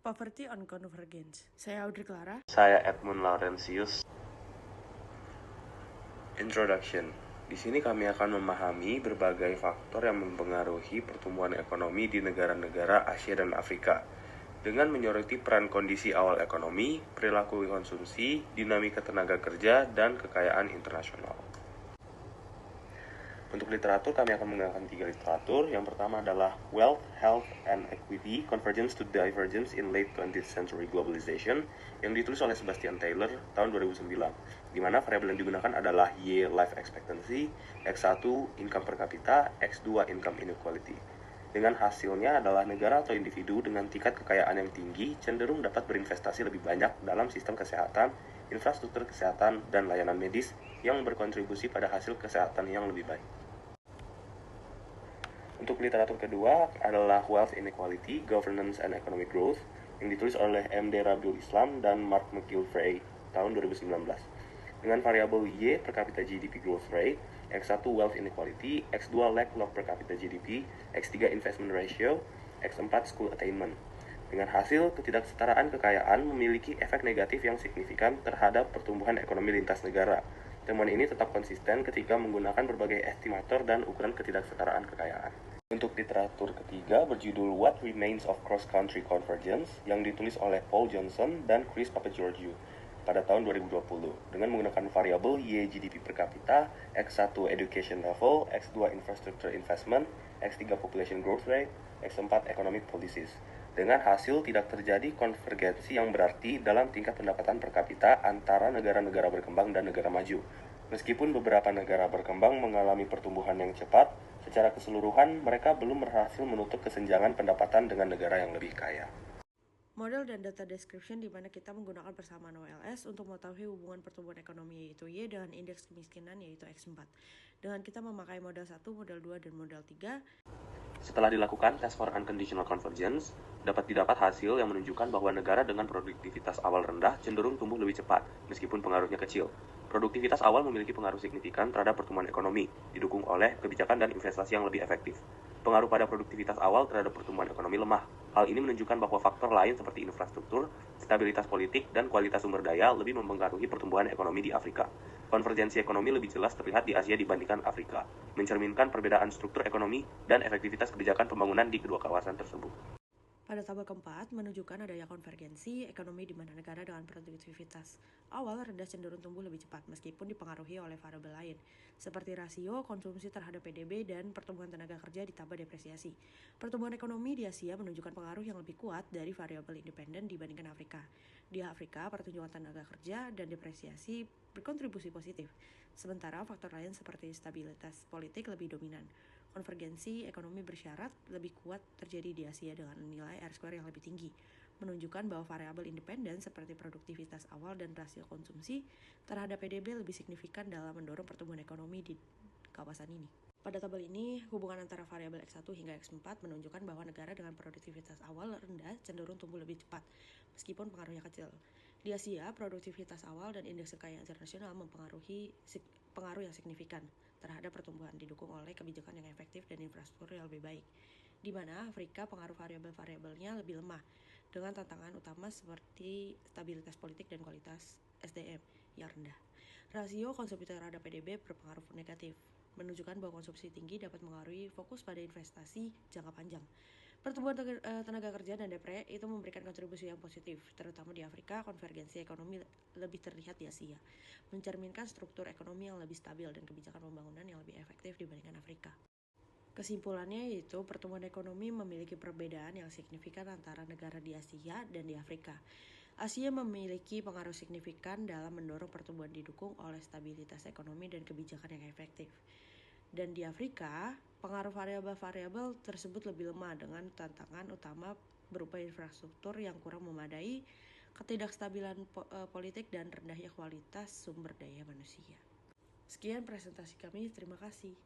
Poverty on Convergence. Saya Audrey Clara. Saya Edmund Laurentius. Introduction. Di sini kami akan memahami berbagai faktor yang mempengaruhi pertumbuhan ekonomi di negara-negara Asia dan Afrika, dengan menyoroti peran kondisi awal ekonomi, perilaku konsumsi, dinamika tenaga kerja, dan kekayaan internasional. Untuk literatur, kami akan menggunakan 3 literatur. Yang pertama adalah Wealth, Health, and Equity, Convergence to Divergence in Late 20th Century Globalization, yang ditulis oleh Sebastian Taylor tahun 2009, di mana variabel yang digunakan adalah Y, Life Expectancy, X1, Income Per Capita, X2, Income Inequality. Dengan hasilnya adalah negara atau individu dengan tingkat kekayaan yang tinggi cenderung dapat berinvestasi lebih banyak dalam sistem kesehatan, infrastruktur kesehatan, dan layanan medis yang berkontribusi pada hasil kesehatan yang lebih baik. Untuk literatur kedua adalah Wealth Inequality, Governance and Economic Growth, yang ditulis oleh M.D. Rabiul Islam dan Mark McGillivray tahun 2019. Dengan variabel Y, per capita GDP growth rate, X1 Wealth Inequality, X2 Lack of per capita GDP, X3 Investment Ratio, X4 School Attainment. Dengan hasil, ketidaksetaraan kekayaan memiliki efek negatif yang signifikan terhadap pertumbuhan ekonomi lintas negara. Temuan ini tetap konsisten ketika menggunakan berbagai estimator dan ukuran ketidaksetaraan kekayaan. Untuk literatur ketiga berjudul What Remains of Cross-Country Convergence, yang ditulis oleh Paul Johnson dan Chris Papageorgiou pada tahun 2020 dengan menggunakan variabel Y GDP per capita, X1 Education Level, X2 Infrastructure Investment, X3 Population Growth Rate, X4 Economic Policies. Dengan hasil tidak terjadi konvergensi yang berarti dalam tingkat pendapatan per kapita antara negara-negara berkembang dan negara maju. Meskipun beberapa negara berkembang mengalami pertumbuhan yang cepat, secara keseluruhan mereka belum berhasil menutup kesenjangan pendapatan dengan negara yang lebih kaya. Model dan data description di mana kita menggunakan persamaan OLS untuk mengetahui hubungan pertumbuhan ekonomi yaitu Y dengan indeks kemiskinan yaitu X4. Dengan kita memakai model 1, model 2, dan model 3. Setelah dilakukan tes for unconditional convergence, dapat didapat hasil yang menunjukkan bahwa negara dengan produktivitas awal rendah cenderung tumbuh lebih cepat, meskipun pengaruhnya kecil. Produktivitas awal memiliki pengaruh signifikan terhadap pertumbuhan ekonomi, didukung oleh kebijakan dan investasi yang lebih efektif. Pengaruh pada produktivitas awal terhadap pertumbuhan ekonomi lemah. Hal ini menunjukkan bahwa faktor lain seperti infrastruktur, stabilitas politik, dan kualitas sumber daya lebih mempengaruhi pertumbuhan ekonomi di Afrika. Konvergensi ekonomi lebih jelas terlihat di Asia dibandingkan Afrika, mencerminkan perbedaan struktur ekonomi dan efektivitas kebijakan pembangunan di kedua kawasan tersebut. Pada tabel keempat, menunjukkan adanya konvergensi ekonomi di mana negara dengan produktivitas awal rendah cenderung tumbuh lebih cepat meskipun dipengaruhi oleh variabel lain, seperti rasio konsumsi terhadap PDB dan pertumbuhan tenaga kerja ditambah depresiasi. Pertumbuhan ekonomi di Asia menunjukkan pengaruh yang lebih kuat dari variabel independen dibandingkan Afrika. Di Afrika, pertumbuhan tenaga kerja dan depresiasi berkontribusi positif, sementara faktor lain seperti stabilitas politik lebih dominan. Konvergensi ekonomi bersyarat lebih kuat terjadi di Asia dengan nilai R-square yang lebih tinggi, menunjukkan bahwa variabel independen seperti produktivitas awal dan rasio konsumsi terhadap PDB lebih signifikan dalam mendorong pertumbuhan ekonomi di kawasan ini. Pada tabel ini, hubungan antara variabel X1 hingga X4 menunjukkan bahwa negara dengan produktivitas awal rendah cenderung tumbuh lebih cepat, meskipun pengaruhnya kecil. Di Asia, produktivitas awal dan indeks kekayaan internasional mempengaruhi pengaruh yang signifikan terhadap pertumbuhan didukung oleh kebijakan yang efektif dan infrastruktur yang lebih baik. Di mana Afrika pengaruh variabel-variabelnya lebih lemah, dengan tantangan utama seperti stabilitas politik dan kualitas SDM yang rendah. Rasio konsumsi terhadap PDB berpengaruh negatif, menunjukkan bahwa konsumsi tinggi dapat mengaruhi fokus pada investasi jangka panjang. Pertumbuhan tenaga kerja dan depre itu memberikan kontribusi yang positif, terutama di Afrika. Konvergensi ekonomi lebih terlihat di Asia, mencerminkan struktur ekonomi yang lebih stabil dan kebijakan pembangunan yang lebih efektif dibandingkan Afrika. Kesimpulannya yaitu pertumbuhan ekonomi memiliki perbedaan yang signifikan antara negara di Asia dan di Afrika. Asia memiliki pengaruh signifikan dalam mendorong pertumbuhan didukung oleh stabilitas ekonomi dan kebijakan yang efektif. Dan di Afrika, pengaruh variabel-variabel tersebut lebih lemah dengan tantangan utama berupa infrastruktur yang kurang memadai, ketidakstabilan politik, dan rendahnya kualitas sumber daya manusia. Sekian presentasi kami, terima kasih.